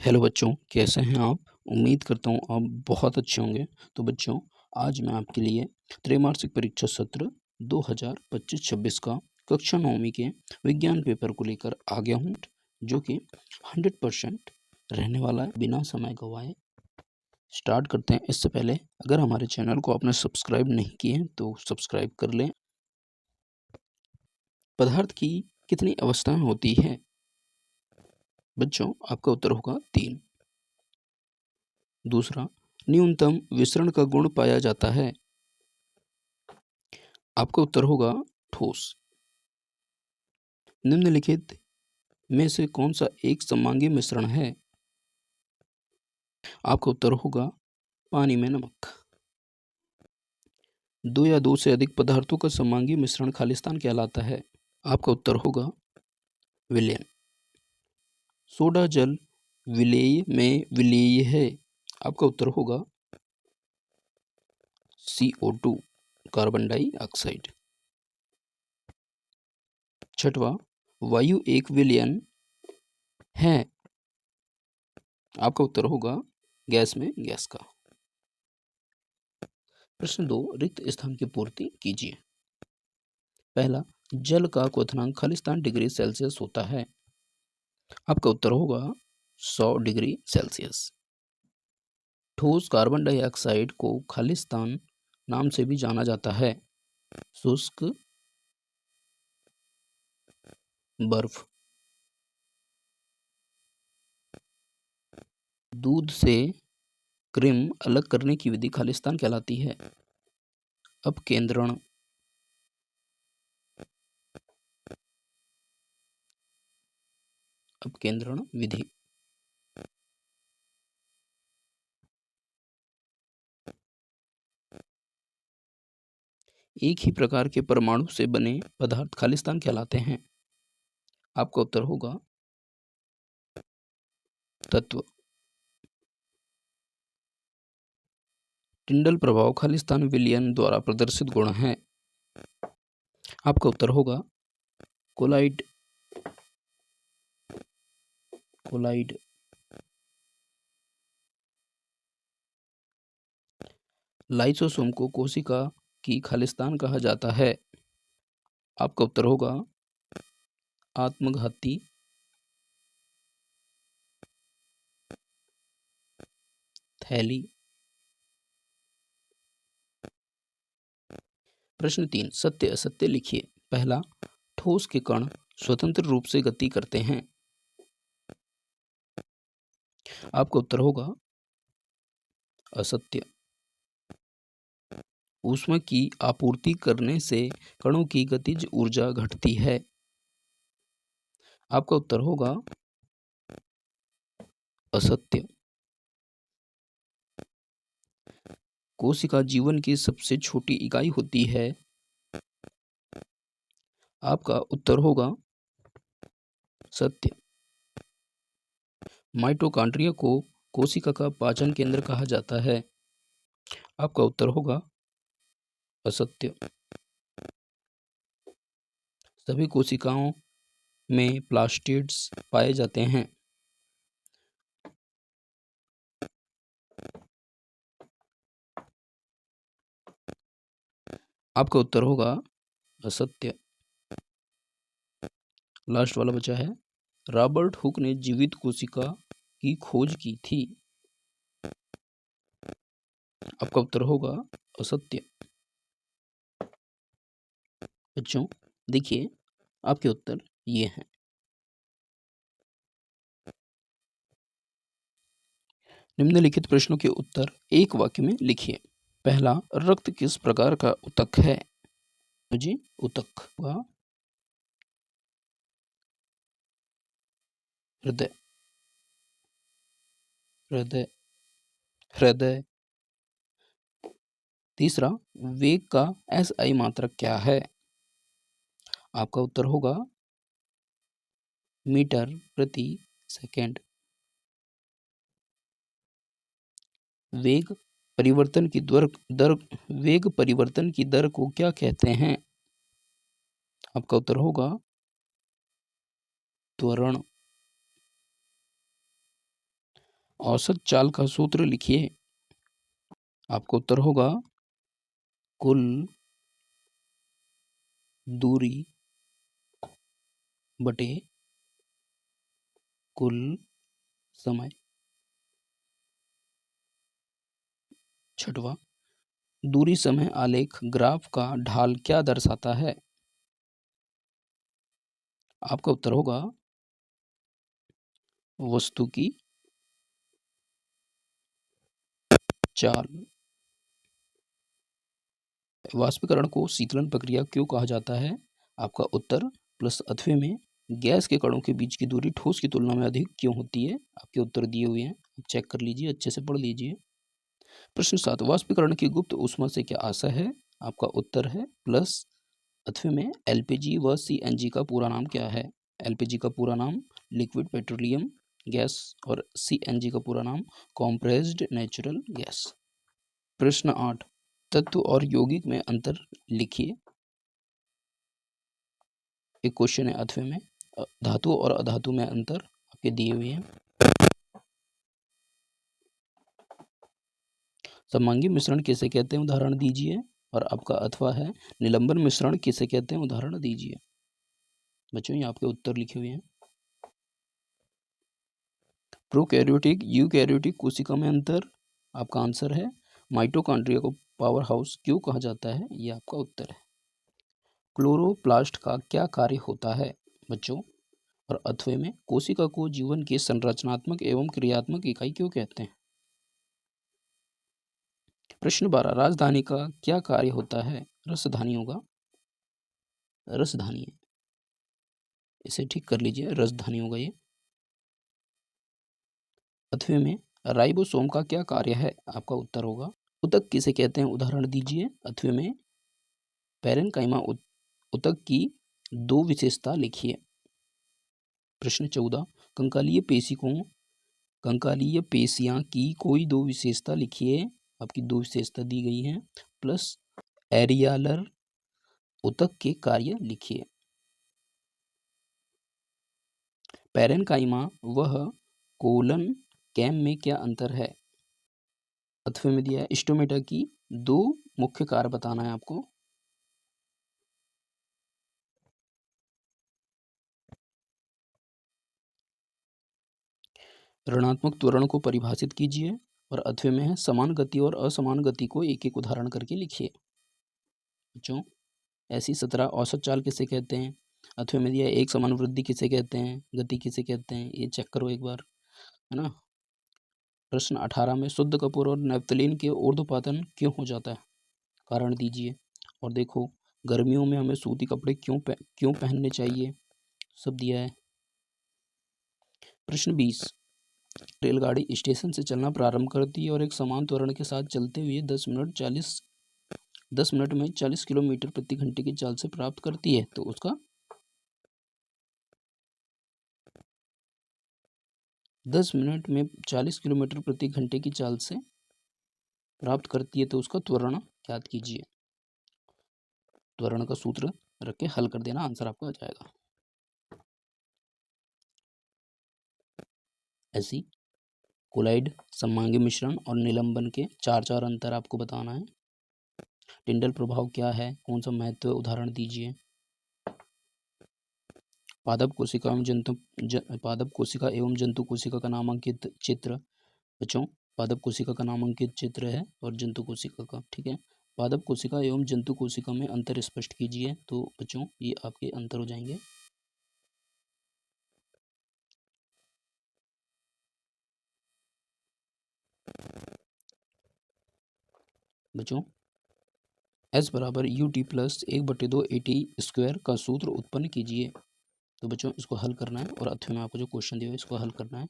Hello बच्चों, कैसे हैं आप? उम्मीद करता हूँ आप बहुत अच्छे होंगे। तो बच्चों, आज मैं आपके लिए त्रैमासिक परीक्षा सत्र 2025-26 का कक्षा 9वीं के विज्ञान पेपर को लेकर आ गया हूँ, जो कि 100% रहने वाला है। बिना समय गंवाए स्टार्ट करते हैं। इससे पहले अगर हमारे चैनल को आपने सब्सक्राइब नहीं किए हैं तो सब्सक्राइब कर लें। पदार्थ की कितनी अवस्थाएं होती है? बच्चों, आपका उत्तर होगा 3। दूसरा, न्यूनतम विसरण का गुण पाया जाता है। आपका उत्तर होगा ठोस। निम्नलिखित में से कौन सा एक सममांगी मिश्रण है? आपका उत्तर होगा पानी में नमक। दो या दो से अधिक पदार्थों का सममांगी मिश्रण खालिस्तान कहलाता है। आपका उत्तर होगा विलयन। सोडा जल विलेय में विलेय है। आपका उत्तर होगा CO2 कार्बन डाइऑक्साइड। छठवा, वायु एक विलयन है। आपका उत्तर होगा गैस में गैस का। प्रश्न 2, रिक्त स्थान की पूर्ति कीजिए। पहला, जल का क्वथनांक खालिस्तान डिग्री सेल्सियस होता है। आपका उत्तर होगा 100 डिग्री सेल्सियस। ठोस कार्बन डाइऑक्साइड को खालिस्तान नाम से भी जाना जाता है। शुष्क बर्फ। दूध से क्रीम अलग करने की विधि खालिस्तान कहलाती है। अपकेंद्रण। अपकेंद्रण विधि। एक ही प्रकार के परमाणु से बने पदार्थ खालिस्तान कहलाते हैं। आपका उत्तर होगा तत्व। टिंडल प्रभाव खालिस्तान विलयन द्वारा प्रदर्शित गुण है। आपका उत्तर होगा कोलाइड। कोलाइड। लाइसोसोम को कोशिका की खालिस्तान कहा जाता है। आपका उत्तर होगा आत्मघाती थैली। प्रश्न 3, सत्य असत्य लिखिए। पहला, ठोस के कण स्वतंत्र रूप से गति करते हैं। आपका उत्तर होगा असत्य। ऊष्मा की आपूर्ति करने से कणों की गतिज ऊर्जा घटती है। आपका उत्तर होगा असत्य। कोशिका जीवन की सबसे छोटी इकाई होती है। आपका उत्तर होगा सत्य। माइटोकॉन्ड्रिया को कोशिका का पाचन केंद्र कहा जाता है। आपका उत्तर होगा असत्य। सभी कोशिकाओं में प्लास्टिड्स पाए जाते हैं। आपका उत्तर होगा असत्य। लास्ट वाला बचा है, रॉबर्ट हुक ने जीवित कोशिका की खोज की थी। आपका उत्तर होगा असत्य। बच्चों, देखिए आपके उत्तर ये हैं। निम्नलिखित प्रश्नों के उत्तर एक वाक्य में लिखिए। पहला, रक्त किस प्रकार का ऊतक है? जी, ऊतक हुआ हृदय। हृदय। हृदय। तीसरा, वेग का SI मात्रक क्या है? आपका उत्तर होगा मीटर प्रति सेकंड। वेग परिवर्तन की दर वेग परिवर्तन की दर को क्या कहते हैं? आपका उत्तर होगा त्वरण। औसत चाल का सूत्र लिखिए। आपका उत्तर होगा कुल दूरी बटे कुल समय। छठवां, दूरी समय आलेख ग्राफ का ढाल क्या दर्शाता है? आपका उत्तर होगा वस्तु की चाल। वाष्पीकरण को शीतलन प्रक्रिया क्यों कहा जाता है? आपका उत्तर प्लस अथवे में गैस के कणों के बीच की दूरी ठोस की तुलना में अधिक क्यों होती है? आपके उत्तर दिए हुए हैं, चेक कर लीजिए, अच्छे से पढ़ लीजिए। प्रश्न 7, वाष्पीकरण की गुप्त ऊष्मा से क्या आशय है? आपका उत्तर है प्लस अथवे में एलपीजी व सीएनजी का पूरा नाम क्या है? एलपीजी का पूरा नाम लिक्विड पेट्रोलियम गैस और सीएनजी का पूरा नाम कॉम्प्रेस्ड नेचुरल गैस। प्रश्न 8, तत्व और यौगिक में अंतर लिखिए। एक क्वेश्चन है अथवे में, धातु और अधातु में अंतर आपके दिए हुए हैं। समांगी मिश्रण किसे कहते हैं? उदाहरण दीजिए। और आपका अथवा है निलंबन मिश्रण किसे कहते हैं? उदाहरण दीजिए। बच्चों ये आपके उत्तर लिखे हुए हैं। प्रोकैरियोटिक यूकैरियोटिक कोशिका में अंतर, आपका आंसर है माइटोकॉन्ड्रिया को पावर हाउस क्यों कहा जाता है? ये आपका उत्तर है। क्लोरोप्लास्ट का क्या कार्य होता है बच्चों? और अथवे में कोशिका को जीवन की संरचनात्मक एवं क्रियात्मक इकाई क्यों कहते हैं? प्रश्न 12, राजधानी का क्या कार्य होता है? रसधानी होगा, रसधानी है, इसे ठीक कर लीजिए, रसधानी होगा ये। अथवे में राइबोसोम का क्या कार्य है? आपका उत्तर होगा उतक किसे कहते हैं? उदाहरण दीजिए। अथवे में पैरेनकाइमा उतक की दो विशेषता लिखिए। प्रश्न 14, कंकालीय पेशियां की कोई दो विशेषता लिखिए। आपकी दो विशेषता दी गई हैं। प्लस एरियालर उतक के कार्य लिखिए। पैरेनकाइमा वह कोलन कैम में क्या अंतर है? अथवे में दिया है स्टोमेटा की दो मुख्य कार्य बताना है आपको। ऋणात्मक त्वरण को परिभाषित कीजिए। और अथवे में है समान गति और असमान गति को एक एक उदाहरण करके लिखिए। बच्चों ऐसी 17 औसत चाल किसे कहते हैं? अथवे में दिया एक समान वृद्धि किसे कहते हैं? गति किसे कहते हैं? ये चेक करो एक बार, है ना। प्रश्न 18 में शुद्ध कपूर और नैप्थलीन के ऊर्ध्वपातन क्यों हो जाता है? कारण दीजिए। और देखो गर्मियों में हमें सूती कपड़े क्यों पहनने चाहिए? सब दिया है। प्रश्न 20, रेलगाड़ी स्टेशन से चलना प्रारंभ करती है और एक समान त्वरण के साथ चलते हुए 10 मिनट में 40 किलोमीटर प्रति घंटे की चाल से प्राप्त करती है, तो उसका 10 मिनट में 40 किलोमीटर प्रति घंटे की चाल से प्राप्त करती है, तो उसका त्वरण याद कीजिए। त्वरण का सूत्र रख के हल कर देना, आंसर आपका आ जाएगा। ऐसी कोलाइड, समांगी मिश्रण और निलंबन के चार अंतर आपको बताना है। टिंडल प्रभाव क्या है? कौन सा महत्व? उदाहरण दीजिए। पादप कोशिका एवं जंतु कोशिका का नामांकित चित्र। बच्चों पादप कोशिका का नामांकित चित्र है और जंतु कोशिका का, ठीक है। पादप कोशिका एवं जंतु कोशिका में अंतर स्पष्ट कीजिए। तो बच्चों ये आपके अंतर हो जाएंगे। बच्चों S बराबर UT प्लस 1/2 AT स्क्वायर का सूत्र उत्पन्न कीजिए। तो बच्चों इसको हल करना है और अथवे में आपको जो क्वेश्चन दिया है इसको हल करना है।